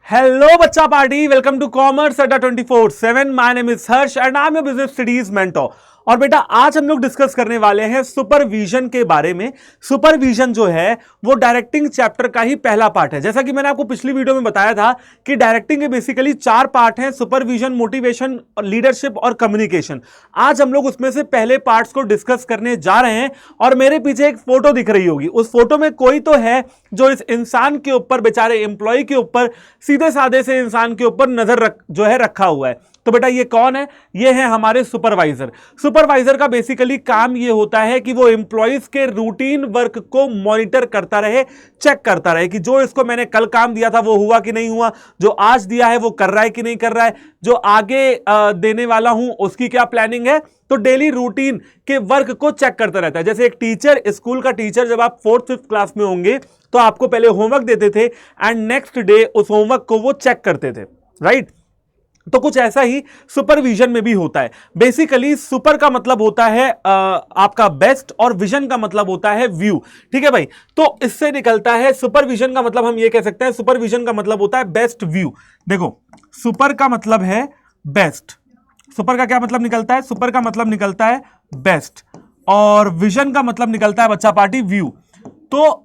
Hello, Bacha Party. Welcome to Commerce Adda 24/7. My name is Harsh and I'm your business studies mentor. और बेटा आज हम लोग discuss करने वाले हैं सुपरविजन के बारे में। सुपरविजन जो है वो डायरेक्टिंग चैप्टर का ही पहला पार्ट है। जैसा कि मैंने आपको पिछली वीडियो में बताया था कि डायरेक्टिंग के बेसिकली 4 पार्ट हैं, सुपरविजन, मोटिवेशन, लीडरशिप और कम्युनिकेशन। आज हम लोग उसमें से पहले पार्ट्स को डिस्कस करने जा रहे हैं। और मेरे पीछे एक फोटो दिख रही होगी, उस फोटो में कोई तो है जो इस इंसान के ऊपर, बेचारे एम्प्लॉय के ऊपर, सीधे साधे से इंसान के ऊपर नजर रखा हुआ है। तो बेटा ये कौन है? ये है हमारे सुपरवाइजर। सुपरवाइजर का बेसिकली काम ये होता है कि वो एम्प्लॉइज के रूटीन वर्क को मॉनिटर करता रहे, चेक करता रहे कि जो इसको मैंने कल काम दिया था वो हुआ कि नहीं हुआ, जो आज दिया है वो कर रहा है कि नहीं कर रहा है, जो आगे देने वाला हूं उसकी क्या प्लानिंग है। तो डेली रूटीन के वर्क को चेक करता रहता है। जैसे एक टीचर, स्कूल का टीचर, जब आप 4th-5th क्लास में होंगे तो आपको पहले होमवर्क देते थे एंड नेक्स्ट डे उस होमवर्क को वो चेक करते थे, राइट? तो कुछ ऐसा ही सुपरविजन में भी होता है। बेसिकली सुपर का मतलब होता है आपका बेस्ट और विजन का मतलब होता है व्यू। ठीक है भाई, तो इससे निकलता है सुपरविजन का मतलब हम ये कह सकते हैं, सुपरविजन का मतलब होता है बेस्ट व्यू। देखो, सुपर का मतलब है बेस्ट, सुपर का क्या मतलब निकलता है? सुपर का मतलब निकलता है बेस्ट और विजन का मतलब निकलता है बच्चा पार्टी व्यू। तो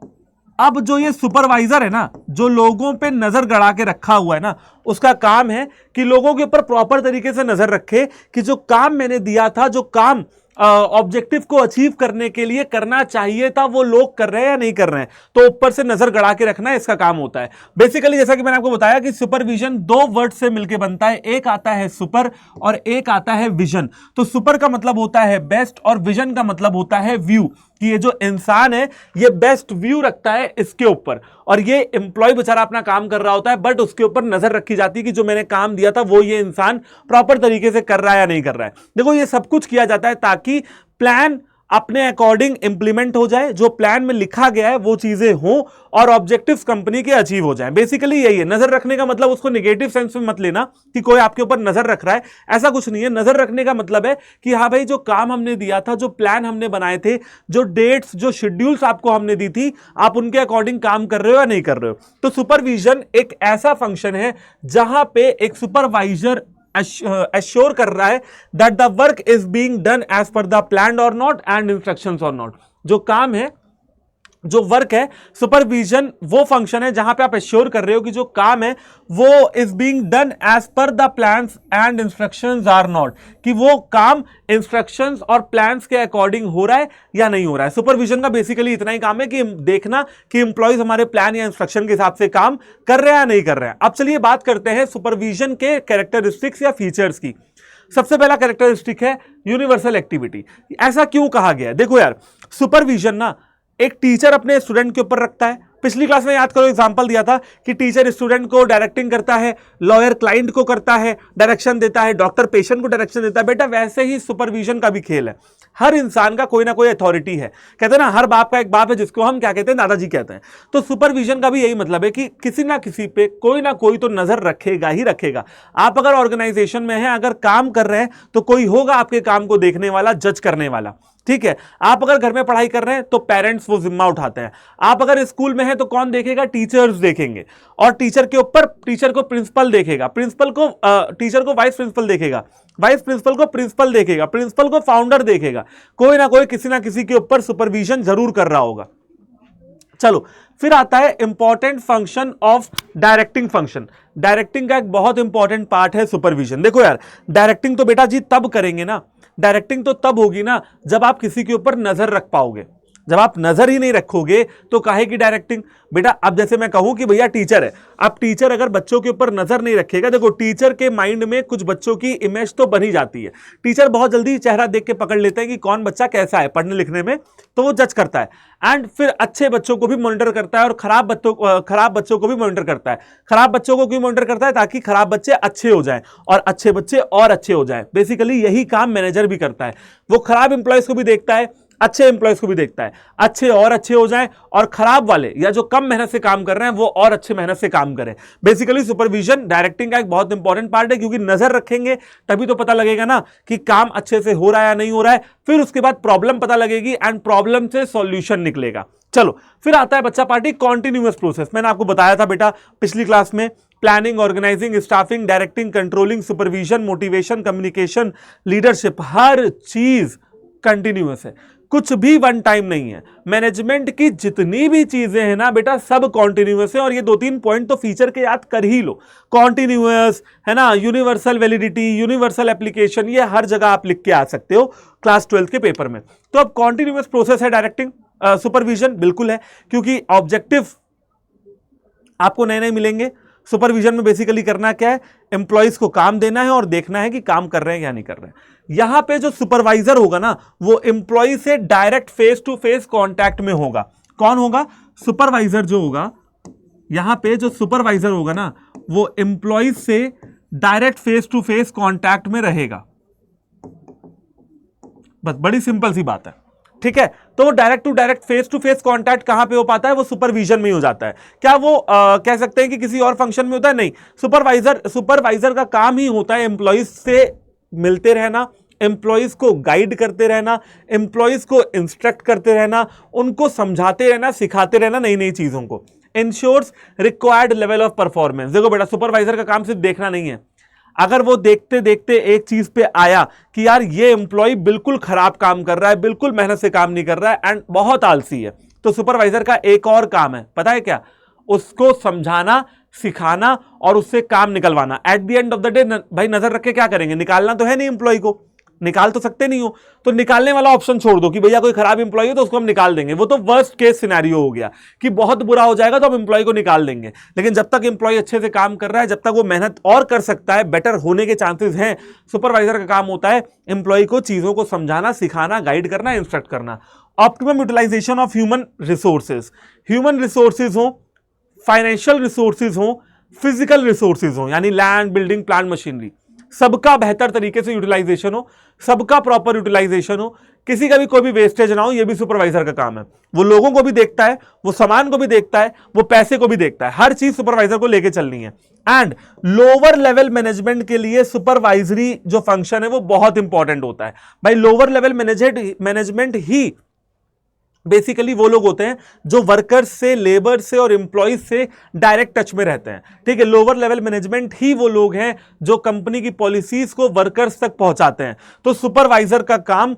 अब जो ये सुपरवाइजर है ना, जो लोगों पे नजर गड़ा के रखा हुआ है ना, उसका काम है कि लोगों के ऊपर प्रॉपर तरीके से नजर रखे कि जो काम मैंने दिया था, जो काम ऑब्जेक्टिव को अचीव करने के लिए करना चाहिए था, वो लोग कर रहे हैं या नहीं कर रहे हैं। तो ऊपर से नजर गड़ा के रखना इसका काम होता है। बेसिकली जैसा कि मैंने आपको बताया कि सुपरविजन 2 वर्ड से मिलकर बनता है, एक आता है सुपर और एक आता है विजन। तो सुपर का मतलब होता है बेस्ट और विजन का मतलब होता है व्यू, कि ये जो इंसान है ये बेस्ट व्यू रखता है इसके ऊपर। और ये एम्प्लॉय बेचारा अपना काम कर रहा होता है, बट उसके ऊपर नजर रखी जाती है कि जो मैंने काम दिया था वो ये इंसान प्रॉपर तरीके से कर रहा है या नहीं कर रहा है। देखो, ये सब कुछ किया जाता है ताकि प्लान अपने अकॉर्डिंग इंप्लीमेंट हो जाए, जो प्लान में लिखा गया है वो चीजें हों और ऑब्जेक्टिव्स कंपनी के अचीव हो जाएं। बेसिकली यही है। नजर रखने का मतलब उसको नेगेटिव सेंस में मत लेना कि कोई आपके ऊपर नजर रख रहा है, ऐसा कुछ नहीं है। नजर रखने का मतलब है कि हाँ भाई, जो काम हमने दिया था, जो प्लान हमने बनाए थे, जो डेट्स, जो शेड्यूल्स आपको हमने दी थी, आप उनके अकॉर्डिंग काम कर रहे हो या नहीं कर रहे हो। तो सुपरविजन एक ऐसा फंक्शन है जहां पे एक सुपरवाइजर एश्योर कर रहा है that the work is being done as per the plan और नॉट एंड इंस्ट्रक्शंस और नॉट। जो काम है, जो वर्क है, सुपरविजन वो फंक्शन है जहां पे आप एश्योर कर रहे हो कि जो काम है वो is being done as per the plans and instructions are not, कि वो काम इंस्ट्रक्शंस और प्लान्स के अकॉर्डिंग हो रहा है या नहीं हो रहा है। सुपरविजन का बेसिकली इतना ही काम है कि देखना कि एम्प्लॉयज हमारे प्लान या इंस्ट्रक्शन के हिसाब से काम कर रहे हैं या नहीं कर रहे हैं। अब चलिए बात करते हैं सुपरविजन के कैरेक्टरिस्टिक्स या फीचर्स की। सबसे पहला कैरेक्टरिस्टिक है यूनिवर्सल एक्टिविटी। ऐसा क्यों कहा गया है? देखो यार, सुपरविजन ना एक टीचर अपने स्टूडेंट के ऊपर रखता है। पिछली क्लास में याद करो एग्जांपल दिया था कि टीचर स्टूडेंट को डायरेक्टिंग करता है, लॉयर क्लाइंट को करता है, डायरेक्शन देता है, डॉक्टर पेशेंट को डायरेक्शन देता है। बेटा वैसे ही सुपरविजन का भी खेल है। हर इंसान का कोई ना कोई अथॉरिटी है। कहते हैं ना, हर बाप का एक बाप है जिसको हम क्या कहते हैं? दादाजी कहते हैं। तो सुपरविजन का भी यही मतलब है कि किसी ना किसी पे कोई ना कोई तो नजर रखेगा ही रखेगा। आप अगर ऑर्गेनाइजेशन में हैं, अगर काम कर रहे हैं, तो कोई होगा आपके काम को देखने वाला, जज करने वाला। ठीक है, आप अगर घर में पढ़ाई कर रहे हैं तो पेरेंट्स वो जिम्मा उठाते हैं। आप अगर स्कूल में हैं तो कौन देखेगा? टीचर्स देखेंगे। और टीचर के ऊपर, टीचर को प्रिंसिपल देखेगा, प्रिंसिपल को टीचर को वाइस प्रिंसिपल देखेगा, वाइस प्रिंसिपल को प्रिंसिपल देखेगा, प्रिंसिपल को फाउंडर देखेगा। कोई ना कोई किसी ना किसी के ऊपर सुपरविजन जरूर कर रहा होगा। चलो, फिर आता है important function of directing function. Directing का एक बहुत इंपॉर्टेंट पार्ट है सुपरविजन। देखो यार, डायरेक्टिंग तो बेटा जी तब करेंगे ना, डायरेक्टिंग तो तब होगी ना जब आप किसी के ऊपर नजर रख पाओगे। जब आप नजर ही नहीं रखोगे तो काहे की डायरेक्टिंग? बेटा अब जैसे मैं कहूं कि भैया टीचर है, अब टीचर अगर बच्चों के ऊपर नजर नहीं रखेगा, देखो टीचर के माइंड में कुछ बच्चों की इमेज तो बनी जाती है। टीचर बहुत जल्दी चेहरा देख के पकड़ लेते हैं कि कौन बच्चा कैसा है पढ़ने लिखने में, तो वो जज करता है एंड फिर अच्छे बच्चों को भी मॉनिटर करता है और खराब बच्चों को भी मॉनिटर करता है। खराब बच्चों को क्यों मॉनिटर करता है? ताकि खराब बच्चे अच्छे हो जाएं और अच्छे बच्चे और अच्छे हो जाएं। बेसिकली यही काम मैनेजर भी करता है। वो खराब इंप्लॉयज को भी देखता है, अच्छे एम्प्लॉयज को भी देखता है, अच्छे और अच्छे हो जाएं और खराब वाले या जो कम मेहनत से काम कर रहे हैं वो और अच्छे मेहनत से काम करें। बेसिकली सुपरविजन डायरेक्टिंग का एक बहुत इंपॉर्टेंट पार्ट है, क्योंकि नजर रखेंगे तभी तो पता लगेगा ना कि काम अच्छे से हो रहा है या नहीं हो रहा है। फिर उसके बाद प्रॉब्लम पता लगेगी एंड प्रॉब्लम से सॉल्यूशन निकलेगा। चलो फिर आता है बच्चा पार्टी कॉन्टिन्यूअस प्रोसेस। मैंने आपको बताया था बेटा पिछली क्लास में planning, organising, staffing, directing, controlling, supervision, motivation, communication, leadership, हर चीज कंटिन्यूअस है, कुछ भी वन टाइम नहीं है। मैनेजमेंट की जितनी भी चीजें हैं ना बेटा, सब कॉन्टिन्यूअस है। और ये 2-3 पॉइंट तो फीचर के याद कर ही लो, कॉन्टिन्यूअस है ना, यूनिवर्सल वैलिडिटी, यूनिवर्सल एप्लीकेशन, ये हर जगह आप लिख के आ सकते हो क्लास 12 के पेपर में। तो अब कॉन्टिन्यूअस प्रोसेस है डायरेक्टिंग, सुपरविजन बिल्कुल है, क्योंकि ऑब्जेक्टिव आपको नए नए मिलेंगे। सुपरविजन में बेसिकली करना क्या है, एम्प्लॉइज को काम देना है और देखना है कि काम कर रहे हैं या नहीं कर रहे हैं। यहां पे जो सुपरवाइजर होगा ना, वो एम्प्लॉय से direct face to face contact में होगा। कौन होगा? सुपरवाइजर जो होगा, यहां पे जो सुपरवाइजर होगा ना, वो एम्प्लॉय से direct face to face contact में रहेगा। बस बड़ी सिंपल सी बात है, ठीक है। तो डायरेक्ट टू फेस कांटेक्ट कहां पे हो पाता है? वो सुपरविजन में ही हो जाता है। क्या वो कह सकते हैं कि किसी और फंक्शन में होता है? नहीं, सुपरवाइजर का काम ही होता है एम्प्लॉइज से मिलते रहना, एम्प्लॉइज को गाइड करते रहना, एम्प्लॉइज को इंस्ट्रक्ट करते रहना, उनको समझाते रहना, सिखाते रहना नई नई चीजों को। Ensures required level of performance. देखो बेटा, सुपरवाइजर का काम सिर्फ देखना नहीं है। अगर वो देखते देखते एक चीज पे आया कि यार ये एम्प्लॉय बिल्कुल खराब काम कर रहा है, बिल्कुल मेहनत से काम नहीं कर रहा है एंड बहुत आलसी है, तो सुपरवाइजर का एक और काम है, पता है क्या? उसको समझाना, सिखाना और उससे काम निकलवाना। At the end of the day भाई नजर रख के क्या करेंगे? निकालना तो है नहीं, एम्प्लॉय को निकाल तो सकते नहीं हो, तो निकालने वाला ऑप्शन छोड़ दो कि भैया कोई खराब एम्प्लॉय है तो उसको हम निकाल देंगे। वो तो वर्स्ट केस सिनेरियो हो गया कि बहुत बुरा हो जाएगा तो हम एम्प्लॉय को निकाल देंगे। लेकिन जब तक एम्प्लॉय अच्छे से काम कर रहा है, जब तक वो मेहनत और कर सकता है, बेटर होने के चांसेस हैं। सुपरवाइजर का काम होता है एम्प्लॉय को चीजों को समझाना, सिखाना, गाइड करना, इंस्ट्रक्ट करना। Optimum utilization of human resources. Human resources हो, फाइनेंशियल रिसोर्सेज हो, फिजिकल रिसोर्सेज हो, यानी लैंड, बिल्डिंग, प्लांट, मशीनरी, सबका बेहतर तरीके से यूटिलाइजेशन हो, सबका प्रॉपर यूटिलाइजेशन हो, किसी का भी कोई भी वेस्टेज ना हो, यह भी सुपरवाइजर का काम है। वो लोगों को भी देखता है, वो सामान को भी देखता है, वो पैसे को भी देखता है, हर चीज सुपरवाइजर को लेके चलनी है। एंड लोअर लेवल मैनेजमेंट के लिए सुपरवाइजरी जो फंक्शन है वो बहुत इंपॉर्टेंट होता है भाई। लोअर लेवल मैनेजमेंट ही बेसिकली वो लोग होते हैं जो वर्कर्स से, लेबर से और एम्प्लॉइज से डायरेक्ट टच में रहते हैं, ठीक है। लोअर लेवल मैनेजमेंट ही वो लोग हैं जो कंपनी की पॉलिसीज को वर्कर्स तक पहुंचाते हैं। तो सुपरवाइजर का काम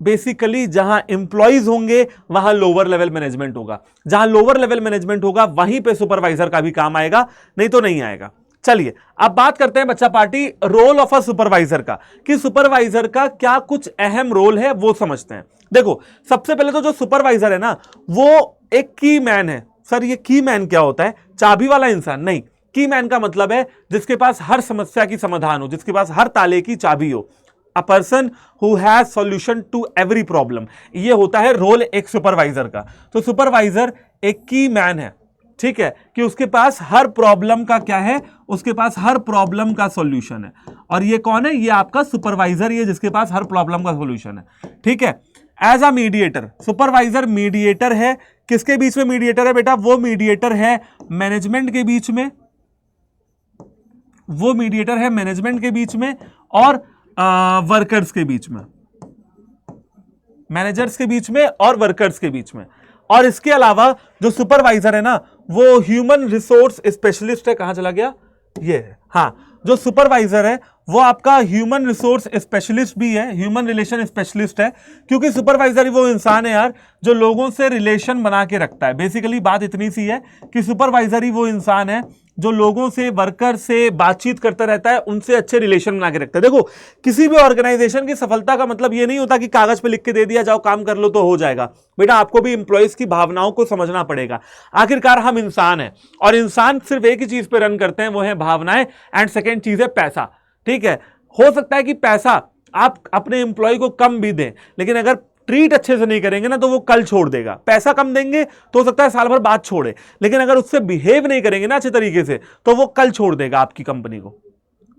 बेसिकली जहां एम्प्लॉइज होंगे वहां लोअर लेवल मैनेजमेंट होगा, जहां लोअर लेवल मैनेजमेंट होगा वहीं पे सुपरवाइजर का भी काम आएगा, नहीं तो नहीं आएगा। चलिए अब बात करते हैं बच्चा party role of a supervisor का, कि सुपरवाइजर का क्या कुछ अहम रोल है वो समझते हैं। देखो सबसे पहले तो जो सुपरवाइजर है ना, वो एक की मैन है। सर ये की मैन क्या होता है? चाबी वाला इंसान? नहीं, की मैन का मतलब है जिसके पास हर समस्या की समाधान हो, जिसके पास हर ताले की चाबी हो। A person who has solution to every problem, ये होता है रोल एक सुपरवाइजर का। तो सुपरवाइजर एक की मैन है, ठीक है, कि उसके पास हर प्रॉब्लम का क्या है? उसके पास हर प्रॉब्लम का सॉल्यूशन है। और ये कौन है? ये आपका सुपरवाइजर ही है जिसके पास हर प्रॉब्लम का सॉल्यूशन है, ठीक है। As a mediator, supervisor mediator है। किसके बीच में मीडिएटर है बेटा? वो मीडिएटर है मैनेजमेंट के बीच में, वो मीडिएटर है मैनेजमेंट के बीच में और वर्कर्स के बीच में, मैनेजर्स के बीच में और वर्कर्स के बीच में। और इसके अलावा जो सुपरवाइजर है ना, वो ह्यूमन रिसोर्स स्पेशलिस्ट है। कहां चला गया? ये है, हाँ, जो सुपरवाइजर है वो आपका ह्यूमन रिसोर्स स्पेशलिस्ट भी है, ह्यूमन रिलेशन स्पेशलिस्ट है, क्योंकि सुपरवाइजर ही वो इंसान है यार जो लोगों से रिलेशन बना के रखता है। बेसिकली बात इतनी सी है कि सुपरवाइजर ही वो इंसान है जो लोगों से, वर्कर से बातचीत करता रहता है, उनसे अच्छे रिलेशन बना के रखता है। देखो किसी भी ऑर्गेनाइजेशन की सफलता का मतलब ये नहीं होता कि कागज पे लिख के दे दिया, जाओ काम कर लो तो हो जाएगा। बेटा आपको भी एम्प्लॉइज की भावनाओं को समझना पड़ेगा। आखिरकार हम इंसान हैं और इंसान सिर्फ एक ही चीज पे रन करते हैं, वो है भावनाएं, एंड सेकेंड चीज है पैसा, ठीक है। हो सकता है कि पैसा आप अपने एम्प्लॉय को कम भी दें, लेकिन अगर ट्रीट अच्छे से नहीं करेंगे ना तो वो कल छोड़ देगा। पैसा कम देंगे तो हो सकता है साल भर बाद छोड़े, लेकिन अगर उससे बिहेव नहीं करेंगे ना अच्छे तरीके से तो वो कल छोड़ देगा आपकी कंपनी को,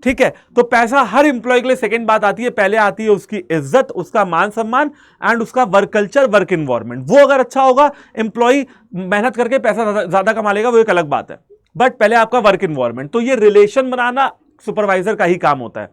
ठीक है। तो पैसा हर एम्प्लॉय के लिए सेकंड बात आती है, पहले आती है उसकी इज्जत, उसका मान सम्मान एंड उसका वर्क कल्चर, वर्क इन्वायरमेंट। वो अगर अच्छा होगा, एम्प्लॉय मेहनत करके पैसा ज्यादा कमा लेगा, वो एक अलग बात है, बट पहले आपका वर्क इन्वायरमेंट। तो ये रिलेशन बनाना सुपरवाइजर का ही काम होता है।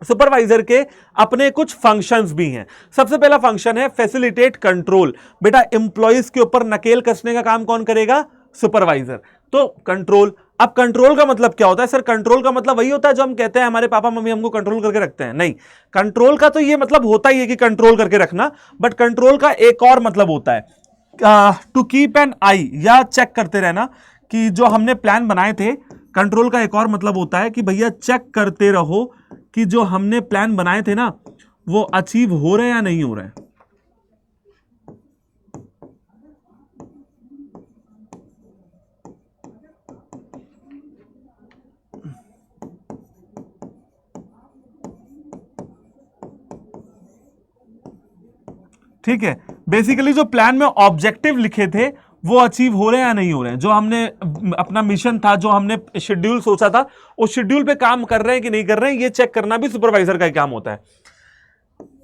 सुपरवाइजर के अपने कुछ फंक्शंस भी हैं। सबसे पहला फंक्शन है फैसिलिटेट कंट्रोल। बेटा एम्प्लॉइज के ऊपर नकेल कसने का काम कौन करेगा? सुपरवाइजर। तो कंट्रोल, अब कंट्रोल का मतलब क्या होता है? सर कंट्रोल का मतलब वही होता है जो हम कहते हैं हमारे पापा मम्मी हमको कंट्रोल करके रखते हैं। नहीं, कंट्रोल का तो ये मतलब होता ही है कि कंट्रोल करके रखना, बट कंट्रोल का एक और मतलब होता है टू कीप एन आई, या चेक करते रहना कि जो हमने प्लान बनाए थे। कंट्रोल का एक और मतलब होता है कि भैया चेक करते रहो कि जो हमने प्लान बनाए थे ना वो अचीव हो रहे हैं या नहीं हो रहे हैं। ठीक है, बेसिकली जो प्लान में ऑब्जेक्टिव लिखे थे वो अचीव हो रहे हैं या नहीं हो रहे हैं। जो हमने अपना मिशन था, जो हमने शेड्यूल सोचा था, उस शेड्यूल पे काम कर रहे हैं कि नहीं कर रहे हैं, ये चेक करना भी सुपरवाइजर का ही काम होता है।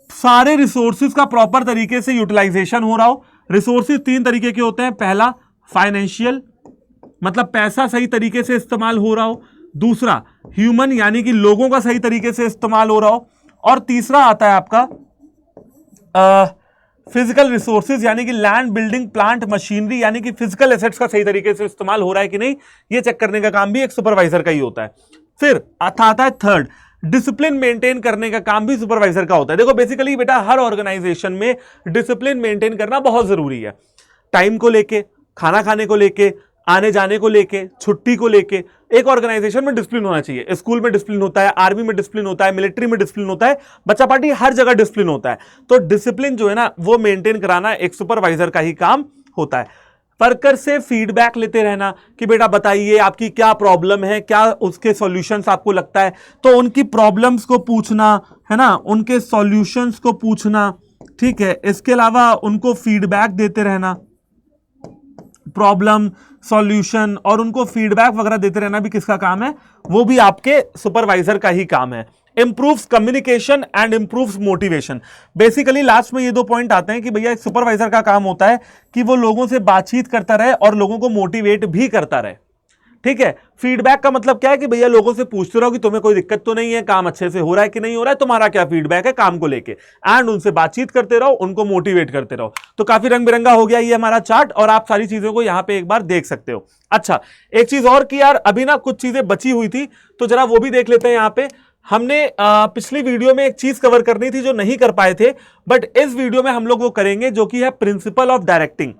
सारे रिसोर्सेज का प्रॉपर तरीके से यूटिलाइजेशन हो रहा हो। रिसोर्सेज तीन तरीके के होते हैं। पहला फाइनेंशियल, मतलब पैसा सही तरीके से इस्तेमाल हो रहा हो। दूसरा ह्यूमन, यानी कि लोगों का सही तरीके से इस्तेमाल हो रहा हो। और तीसरा आता है आपका फिजिकल रिसोर्सेज, यानी कि लैंड, बिल्डिंग, प्लांट, मशीनरी, यानी कि फिजिकल एसेट्स का सही तरीके से इस्तेमाल हो रहा है कि नहीं, ये चेक करने का काम भी एक सुपरवाइजर का ही होता है। फिर आता है थर्ड, डिसिप्लिन मेंटेन करने का काम भी सुपरवाइजर का होता है। देखो बेसिकली बेटा हर ऑर्गेनाइजेशन में डिसिप्लिन मेंटेन करना बहुत जरूरी है। टाइम को लेके, खाना खाने को लेके, आने जाने को लेके, छुट्टी को लेके, एक ऑर्गेनाइजेशन में डिसिप्लिन होना चाहिए। स्कूल में डिसिप्लिन होता है, आर्मी में डिसिप्लिन होता है, मिलिट्री में डिसिप्लिन होता है, बच्चा पार्टी, हर जगह डिसिप्लिन होता है। तो डिसिप्लिन जो है ना वो मेंटेन कराना एक सुपरवाइजर का ही काम होता है। वर्कर से फीडबैक लेते रहना कि बेटा बताइए आपकी क्या प्रॉब्लम है, क्या उसके सॉल्यूशंस आपको लगता है, तो उनकी प्रॉब्लम्स को पूछना है ना, उनके सॉल्यूशंस को पूछना। ठीक है, इसके अलावा उनको फीडबैक देते रहना, प्रॉब्लम, सॉल्यूशन, और उनको फीडबैक वगैरह देते रहना भी किसका काम है? वो भी आपके सुपरवाइजर का ही काम है। Improves communication and improves motivation. Basically last में ये दो पॉइंट आते हैं कि भैया एक सुपरवाइजर का काम होता है कि वो लोगों से बातचीत करता रहे और लोगों को मोटिवेट भी करता रहे। ठीक है, फीडबैक का मतलब क्या है कि भैया लोगों से पूछते रहो कि तुम्हें कोई दिक्कत तो नहीं है, काम अच्छे से हो रहा है कि नहीं हो रहा है, तुम्हारा क्या फीडबैक है काम को लेके, एंड उनसे बातचीत करते रहो, उनको मोटिवेट करते रहो। तो काफी रंग बिरंगा हो गया ये हमारा चार्ट, और आप सारी चीजों को यहां पे एक बार देख सकते हो। अच्छा, एक चीज और कि यार अभी ना कुछ चीजें बची हुई थी, तो जरा वो भी देख लेते हैं। यहां पे हमने पिछली वीडियो में एक चीज कवर करनी थी जो नहीं कर पाए थे, बट इस वीडियो में हम लोग वो करेंगे, जो कि है principle of directing.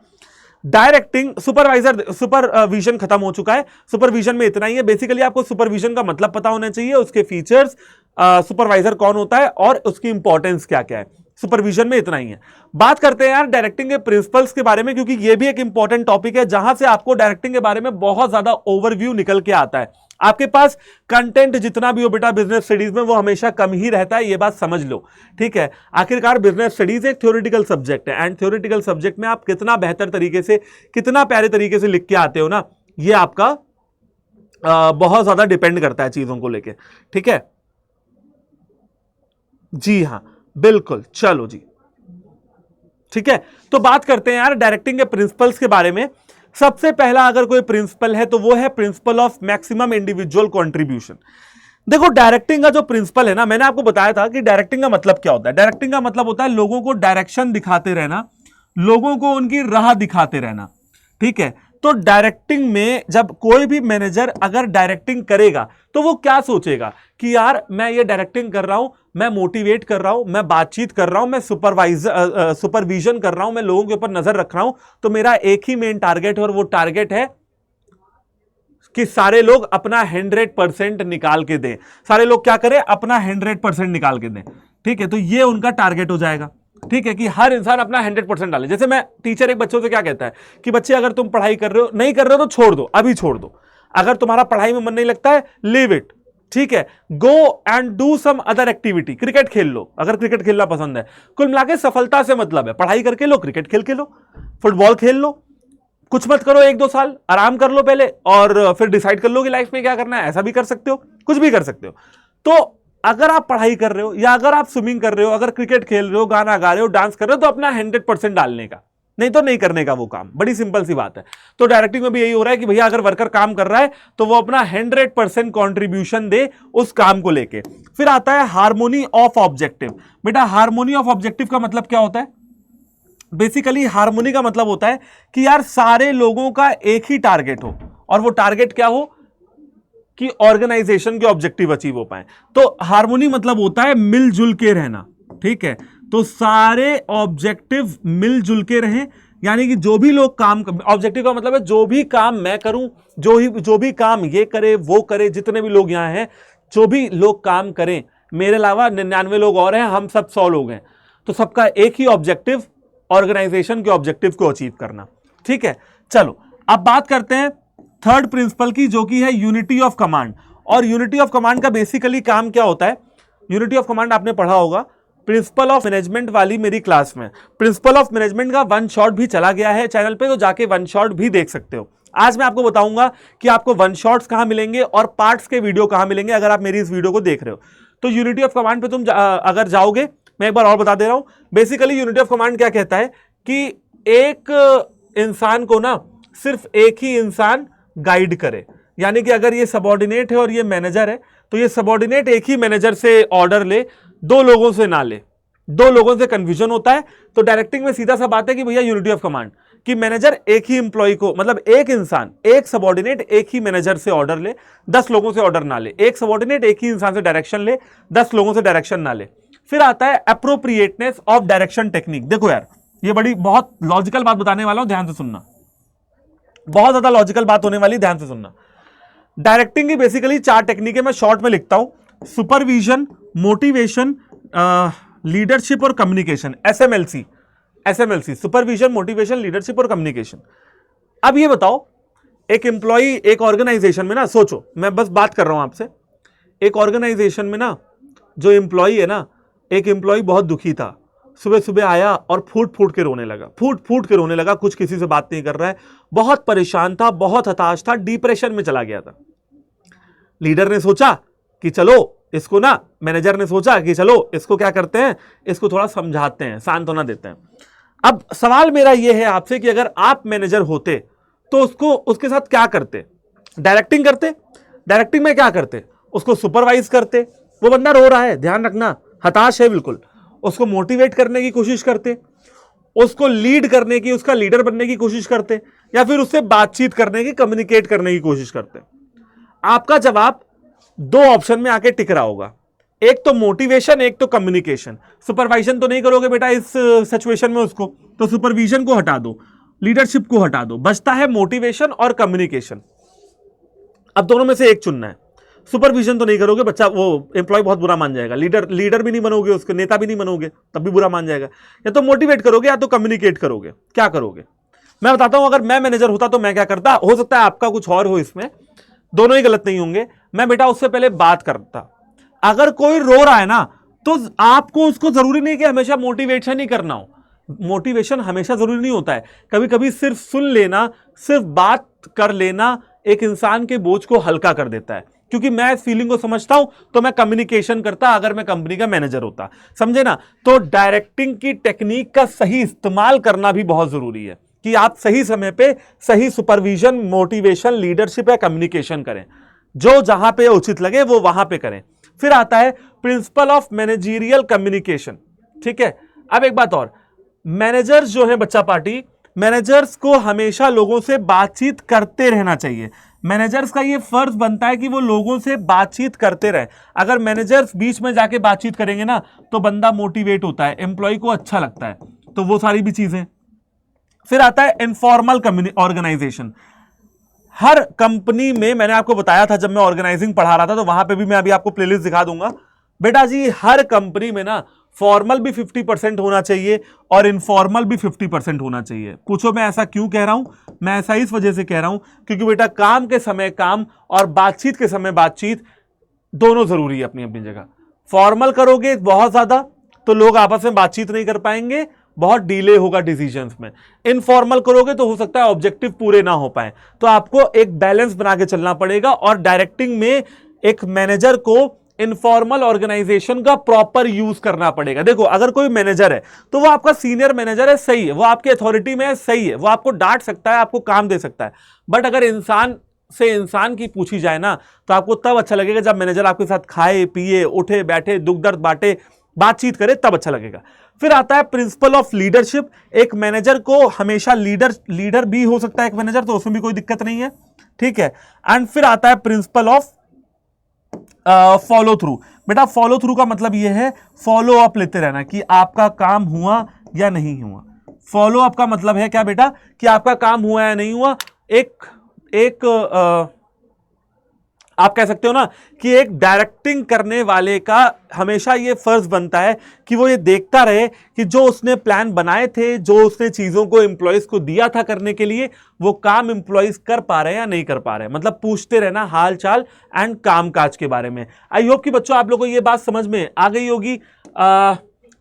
Directing, supervision खत्म हो चुका है। सुपरविजन में इतना ही है। बेसिकली आपको सुपरविजन का मतलब पता होना चाहिए, उसके फीचर्स, सुपरवाइजर कौन होता है और उसकी इंपॉर्टेंस क्या क्या है। सुपरविजन में इतना ही है। बात करते हैं यार डायरेक्टिंग के प्रिंसिपल्स के बारे में, क्योंकि यह भी एक इंपॉर्टेंट टॉपिक है जहां से आपको डायरेक्टिंग के बारे में बहुत ज्यादा ओवरव्यू निकल के आता है। आपके पास कंटेंट जितना भी हो बेटा बिजनेस स्टडीज में, वो हमेशा कम ही रहता है, ये बात समझ लो। ठीक है, आखिरकार बिजनेस स्टडीज एक थ्योरेटिकल सब्जेक्ट है, एंड थ्योरेटिकल सब्जेक्ट में आप कितना बेहतर तरीके से, कितना प्यारे तरीके से लिख के आते हो ना, ये आपका बहुत ज्यादा डिपेंड करता है चीजों को लेके। ठीक है, जी हां बिल्कुल, चलो जी। ठीक है, तो बात करते हैं यार डायरेक्टिंग के प्रिंसिपल्स के बारे में। सबसे पहला अगर कोई प्रिंसिपल है तो वो है principle of maximum individual contribution. देखो डायरेक्टिंग का जो प्रिंसिपल है ना, मैंने आपको बताया था कि डायरेक्टिंग का मतलब क्या होता है। डायरेक्टिंग का मतलब होता है लोगों को डायरेक्शन दिखाते रहना, लोगों को उनकी राह दिखाते रहना। ठीक है, तो डायरेक्टिंग में जब कोई भी मैनेजर अगर डायरेक्टिंग करेगा तो वो क्या सोचेगा कि यार मैं ये डायरेक्टिंग कर रहा हूं, मैं मोटिवेट कर रहा हूं, मैं बातचीत कर रहा हूं, मैं सुपरविजन कर रहा हूं, मैं लोगों के ऊपर नजर रख रहा हूं, तो मेरा एक ही मेन टारगेट है, और वो टारगेट है कि सारे लोग अपना 100% निकाल के दें। सारे लोग क्या करें? अपना 100% निकाल के दें। ठीक है, तो ये उनका टारगेट हो जाएगा। ठीक है, कि हर इंसान अपना 100% डाले। जैसे मैं टीचर एक बच्चों से क्या कहता है कि बच्चे अगर तुम पढ़ाई कर रहे हो, नहीं कर रहे हो तो छोड़ दो, अभी छोड़ दो। अगर तुम्हारा पढ़ाई में मन नहीं लगता है, लीव इट। ठीक है, go and do some other activity. Cricket खेल लो अगर क्रिकेट खेलना पसंद है। कुल मिला के सफलता से मतलब है पढ़ाई करके लो, क्रिकेट खेल के लो, फुटबॉल खेल लो, कुछ मत करो, 1-2 साल आराम कर लो पहले, और फिर डिसाइड कर लो कि लाइफ में क्या करना है। ऐसा भी कर सकते हो, कुछ भी कर सकते हो। तो अगर आप पढ़ाई कर रहे हो, या अगर आप स्विमिंग कर रहे हो, अगर क्रिकेट खेल रहे हो, गाना गा रहे हो, डांस कर रहे हो, तो अपना 100% डालने का, नहीं तो नहीं करने का वो काम। बड़ी सिंपल सी बात है। तो डायरेक्टिंग में भी यही हो रहा है कि भैया अगर वर्कर काम कर रहा है तो वो अपना 100% कॉन्ट्रीब्यूशन दे उस काम को लेके। फिर आता है हार्मोनी ऑफ ऑब्जेक्टिव। बेटा हार्मोनी ऑफ ऑब्जेक्टिव का मतलब क्या होता है? बेसिकली हार्मोनी का मतलब होता है कि यार सारे लोगों का एक ही टारगेट हो, और वो टारगेट क्या हो? कि ऑर्गेनाइजेशन के ऑब्जेक्टिव अचीव हो पाए। तो हार्मोनी मतलब होता है मिलजुल के रहना, ठीक है। तो सारे ऑब्जेक्टिव मिलजुल के रहें, यानी कि जो भी लोग काम, ऑब्जेक्टिव का मतलब है जो भी काम मैं करूं, जो भी काम ये करे वो करे, जितने भी लोग यहां हैं जो भी लोग काम करें, मेरे अलावा 99 लोग और हैं, हम सब 100 लोग हैं, तो सबका एक ही ऑब्जेक्टिव, ऑर्गेनाइजेशन के ऑब्जेक्टिव को अचीव करना, ठीक है। चलो अब बात करते हैं थर्ड प्रिंसिपल की, जो कि है यूनिटी ऑफ कमांड। और यूनिटी ऑफ कमांड का बेसिकली काम क्या होता है? यूनिटी ऑफ कमांड आपने पढ़ा होगा प्रिंसिपल ऑफ मैनेजमेंट वाली मेरी क्लास में। प्रिंसिपल ऑफ मैनेजमेंट का वन शॉट भी चला गया है चैनल पे, तो जाके वन शॉट भी देख सकते हो। आज मैं आपको बताऊंगा कि आपको वन शॉट्स कहां मिलेंगे और पार्ट्स के वीडियो कहां मिलेंगे, अगर आप मेरी इस वीडियो को देख रहे हो। तो यूनिटी ऑफ कमांड पे तुम अगर जाओगे, मैं एक बार और बता दे रहा हूं, बेसिकली यूनिटी ऑफ कमांड क्या कहता है कि एक इंसान को ना सिर्फ एक ही इंसान गाइड करे, यानी कि अगर ये सबऑर्डिनेट है और ये मैनेजर है, तो ये सबऑर्डिनेट एक ही मैनेजर से ऑर्डर ले, दो लोगों से ना ले, दो लोगों से कंफ्यूजन होता है। तो डायरेक्टिंग में सीधा सा बात है कि भैया यूनिटी ऑफ कमांड, कि मैनेजर एक ही इंप्लॉय को, मतलब एक इंसान, एक सबऑर्डिनेट एक ही मैनेजर से ऑर्डर ले, 10 लोगों से ऑर्डर ना ले। एक सबऑर्डिनेट एक ही इंसान से डायरेक्शन ले, 10 लोगों से डायरेक्शन ना ले। फिर आता है एप्रोप्रिएटनेस ऑफ डायरेक्शन टेक्निक। देखो यार, ये बड़ी बहुत लॉजिकल बात बताने वाला हूं, ध्यान से सुनना, बहुत ज्यादा लॉजिकल बात होने वाली, ध्यान से सुनना। डायरेक्टिंग की बेसिकली 4 टेक्निकें मैं शॉर्ट में लिखता हूं: सुपरविजन, मोटिवेशन, लीडरशिप और कम्युनिकेशन। एसएमएलसी, सुपरविजन, मोटिवेशन, लीडरशिप और कम्युनिकेशन। अब ये बताओ, एक एम्प्लॉई एक ऑर्गेनाइजेशन में ना, सोचो, मैं बस बात कर रहा हूं आपसे, एक ऑर्गेनाइजेशन में ना जो एम्प्लॉई है ना, एक एम्प्लॉई बहुत दुखी था, सुबह सुबह आया और फूट फूट के रोने लगा, कुछ किसी से बात नहीं कर रहा है, बहुत परेशान था, बहुत हताश था, डिप्रेशन में चला गया था। लीडर ने सोचा कि चलो इसको ना, मैनेजर ने सोचा कि चलो इसको क्या करते हैं, इसको थोड़ा समझाते हैं, सांत्वना देते हैं। अब सवाल मेरा यह है आपसे कि अगर आप मैनेजर होते तो उसके साथ क्या करते? डायरेक्टिंग करते? डायरेक्टिंग में क्या करते? उसको सुपरवाइज करते, वो बंदा रो रहा है, ध्यान रखना, हताश है बिल्कुल, उसको मोटिवेट करने की कोशिश करते, उसको लीड करने की, उसका लीडर बनने की कोशिश करते, या फिर उससे बातचीत करने की, कम्युनिकेट करने की कोशिश करते? आपका जवाब 2 ऑप्शन में आके टिक रहा होगा, एक तो मोटिवेशन, एक तो कम्युनिकेशन। सुपरवाइजन तो नहीं करोगे बेटा इस सिचुएशन में उसको, तो सुपरविजन को हटा दो, लीडरशिप को हटा दो, बचता है मोटिवेशन और कम्युनिकेशन। अब दोनों में से एक चुनना है। सुपरविजन तो नहीं करोगे, बच्चा वो एम्प्लॉय बहुत बुरा मान जाएगा, लीडर भी नहीं बनोगे, उसके नेता भी नहीं बनोगे, तब भी बुरा मान जाएगा। या तो मोटिवेट करोगे या तो कम्युनिकेट करोगे, क्या करोगे? मैं बताता हूं, अगर मैं मैनेजर होता तो मैं क्या करता। हो सकता है आपका कुछ और हो, इसमें दोनों ही गलत नहीं होंगे। मैं बेटा उससे पहले बात करता, अगर कोई रो रहा है ना, तो आपको उसको जरूरी नहीं कि हमेशा मोटिवेशन ही करना हो, मोटिवेशन हमेशा जरूरी नहीं होता है, कभी कभी सिर्फ सुन लेना, सिर्फ बात कर लेना एक इंसान के बोझ को हल्का कर देता है। क्योंकि मैं इस फीलिंग को समझता हूं, तो मैं कम्युनिकेशन करता अगर मैं कंपनी का मैनेजर होता, समझे ना। तो डायरेक्टिंग की टेक्निक का सही इस्तेमाल करना भी बहुत जरूरी है, कि आप सही समय पे सही सुपरविजन, मोटिवेशन, लीडरशिप या कम्युनिकेशन करें, जो जहां पे उचित लगे वो वहां पे करें। फिर आता है प्रिंसिपल ऑफ मैनेजरियल कम्युनिकेशन, ठीक है। अब एक बात और, मैनेजर्स जो है बच्चा पार्टी, मैनेजर्स को हमेशा लोगों से बातचीत करते रहना चाहिए। मैनेजर्स का ये फर्ज बनता है कि वो लोगों से बातचीत करते रहे। अगर मैनेजर्स बीच में जाके बातचीत करेंगे ना, तो बंदा मोटिवेट होता है, एम्प्लॉय को अच्छा लगता है, तो वो सारी भी चीजें। फिर आता है इनफॉर्मल ऑर्गेनाइजेशन। हर कंपनी में, मैंने आपको बताया था जब मैं ऑर्गेनाइजिंग पढ़ा रहा था, तो वहां पे भी मैं अभी आपको प्लेलिस्ट दिखा दूंगा बेटा जी। हर कंपनी में ना फॉर्मल भी 50% होना चाहिए और इनफॉर्मल भी 50% होना चाहिए। पूछो मैं ऐसा क्यों कह रहा हूं? मैं ऐसा इस वजह से कह रहा हूं क्योंकि बेटा काम के समय काम और बातचीत के समय बातचीत, दोनों जरूरी है अपनी अपनी जगह। फॉर्मल करोगे बहुत ज्यादा तो लोग आपस में बातचीत नहीं कर पाएंगे, बहुत डिले होगा डिसीजंस में। इनफॉर्मल करोगे तो हो सकता है ऑब्जेक्टिव पूरे ना हो पाए। तो आपको एक बैलेंस बना के चलना पड़ेगा, और डायरेक्टिंग में एक मैनेजर को इनफॉर्मल ऑर्गेनाइजेशन का प्रॉपर यूज करना पड़ेगा। देखो, अगर कोई मैनेजर है तो वो आपका सीनियर मैनेजर है, सही है, वो आपकी अथॉरिटी में है, सही है, वो आपको डांट सकता है, आपको काम दे सकता है। बट अगर इंसान से इंसान की पूछी जाए ना, तो आपको तब अच्छा लगेगा जब मैनेजर आपके साथ खाए पिए, उठे बैठे, दुख दर्द बांटे, बातचीत करे, तब अच्छा लगेगा। फिर आता है प्रिंसिपल ऑफ लीडरशिप। एक मैनेजर को हमेशा लीडर भी हो सकता है एक मैनेजर, तो उसमें भी कोई दिक्कत नहीं है, ठीक है। एंड फिर आता है प्रिंसिपल ऑफ फॉलो थ्रू। बेटा फॉलो थ्रू का मतलब ये है फॉलो अप लेते रहना कि आपका काम हुआ या नहीं हुआ। फॉलो अप का मतलब है क्या बेटा कि आपका काम हुआ या नहीं हुआ। आप कह सकते हो ना कि एक डायरेक्टिंग करने वाले का हमेशा ये फर्ज बनता है कि वो ये देखता रहे कि जो उसने प्लान बनाए थे, जो उसने चीजों को एम्प्लॉयज को दिया था करने के लिए, वो काम एम्प्लॉयज कर पा रहे हैं या नहीं कर पा रहे हैं। मतलब पूछते रहना हाल चाल एंड काम काज के बारे में। आई होप कि बच्चों आप लोगों को ये बात समझ में आ गई होगी।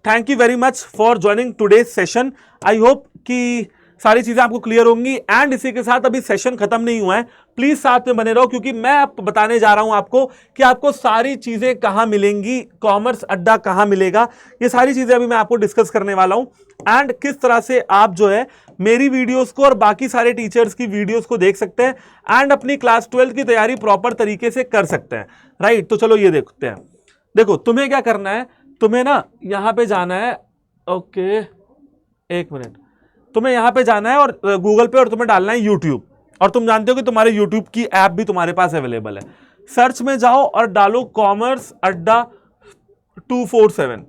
Thank you very much for joining today session. I hope कि सारी चीजें आपको क्लियर होंगी। एंड इसी के साथ अभी सेशन खत्म नहीं हुआ है, प्लीज साथ में बने रहो क्योंकि मैं अब बताने जा रहा हूं आपको कि आपको सारी चीजें कहां मिलेंगी, कॉमर्स अड्डा कहां मिलेगा, ये सारी चीजें अभी मैं आपको डिस्कस करने वाला हूं। एंड किस तरह से आप जो है मेरी वीडियोस को और बाकी सारे टीचर्स की वीडियोस को देख सकते हैं एंड अपनी क्लास 12 की तैयारी प्रॉपर तरीके से कर सकते हैं। राइट, तो चलो ये देखते हैं। देखो तुम्हें क्या करना है, तुम्हें ना यहां पे जाना है। ओके एक मिनट, तुम्हें यहां पे जाना है और गूगल पे और तुम्हें डालना है यूट्यूब। और तुम जानते हो कि तुम्हारे यूट्यूब की ऐप भी तुम्हारे पास अवेलेबल है। सर्च में जाओ और डालो कॉमर्स अड्डा 247।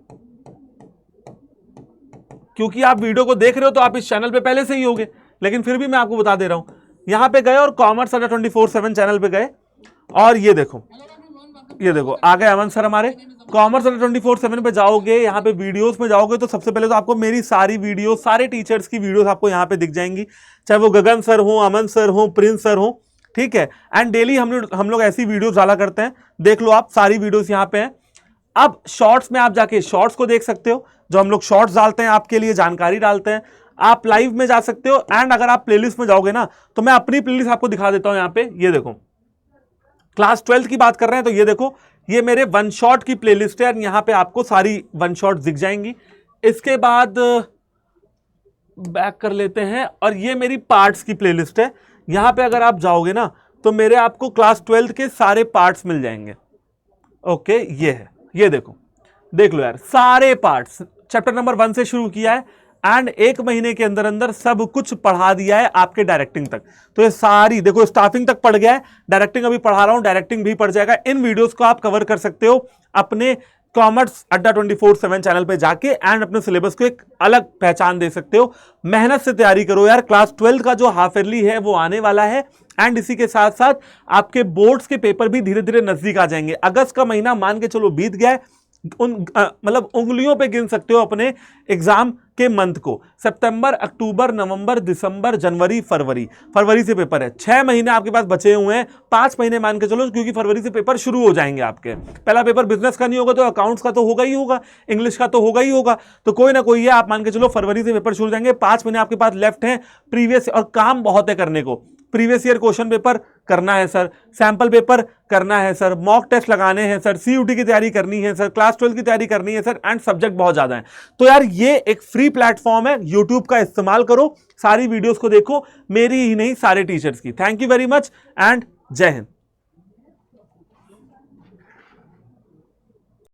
क्योंकि आप वीडियो को देख रहे हो तो आप इस चैनल पे पहले से ही होगे, लेकिन फिर भी मैं आपको बता दे रहा हूं। यहां पे गए और कॉमर्स अड्डा 24/7 चैनल पे गए और ये देखो आ गए अमन सर हमारे। कॉमर्स अड्डा 24/7 पे जाओगे, यहाँ पे वीडियोस में जाओगे तो सबसे पहले तो आपको मेरी सारी वीडियो, सारे टीचर्स की वीडियोस आपको यहाँ पे दिख जाएंगी, चाहे वो गगन सर हो, अमन सर हो, प्रिंस सर हो। ठीक है, एंड डेली हम लोग ऐसी वीडियोस डाला करते हैं। देख लो आप सारी वीडियोस यहाँ पे हैं। अब शॉर्ट्स में आप जाके शॉर्ट्स को देख सकते हो, जो हम लोग शॉर्ट्स डालते हैं आपके लिए जानकारी डालते हैं। आप लाइव में जा सकते हो एंड अगर आप प्लेलिस्ट में जाओगे ना तो मैं अपनी प्लेलिस्ट आपको दिखा देता हूं। यहाँ पे ये देखो, क्लास 12 की बात कर रहे हैं तो ये देखो, ये मेरे वन शॉट की प्लेलिस्ट है और यहां पे आपको सारी वन शॉट दिख जाएंगी। इसके बाद बैक कर लेते हैं और ये मेरी पार्ट्स की प्लेलिस्ट है। यहां पे अगर आप जाओगे ना तो मेरे आपको क्लास 12 के सारे पार्ट्स मिल जाएंगे। ओके ये है, ये देखो, देख लो यार, सारे पार्ट्स चैप्टर नंबर 1 से शुरू किया है एंड 1 महीने के अंदर अंदर सब कुछ पढ़ा दिया है आपके डायरेक्टिंग तक। तो ये सारी देखो, स्टाफिंग तक पढ़ गया है, डायरेक्टिंग अभी पढ़ा रहा हूं, डायरेक्टिंग भी पढ़ जाएगा। इन वीडियोस को आप कवर कर सकते हो अपने कॉमर्स अड्डा 24/7 चैनल पे जाके एंड अपने सिलेबस को एक अलग पहचान दे सकते हो। मेहनत से तैयारी करो यार, क्लास 12 का जो हाफ ईयरली है वो आने वाला है एंड इसी के साथ साथ आपके बोर्ड्स के पेपर भी धीरे धीरे नजदीक आ जाएंगे। अगस्त का महीना मान के चलो बीत गया है, मतलब उंगलियों पे गिन सकते हो अपने एग्जाम के मंथ को। सितंबर, अक्टूबर, नवंबर, दिसंबर, जनवरी, फरवरी से पेपर है। 6 महीने आपके पास बचे हुए हैं, 5 महीने मान के चलो, क्योंकि फरवरी से पेपर शुरू हो जाएंगे आपके। पहला पेपर बिजनेस का नहीं होगा तो अकाउंट्स का तो होगा ही होगा, इंग्लिश का तो होगा ही होगा, तो कोई ना कोई है, आप मान के चलो फरवरी से पेपर शुरू हो जाएंगे। 5 महीने आपके पास लेफ्ट हैं प्रीवियस, और काम बहुत है करने को। प्रीवियस ईयर क्वेश्चन पेपर करना है सर, सैंपल पेपर करना है सर, मॉक टेस्ट लगाने हैं सर, सीयूटी की तैयारी करनी है सर, क्लास 12 की तैयारी करनी है सर, एंड सब्जेक्ट बहुत ज्यादा है। तो यार ये एक फ्री प्लेटफॉर्म है, यूट्यूब का इस्तेमाल करो, सारी वीडियोस को देखो, मेरी ही नहीं सारे टीचर्स की। Thank you very much and जय हिंद।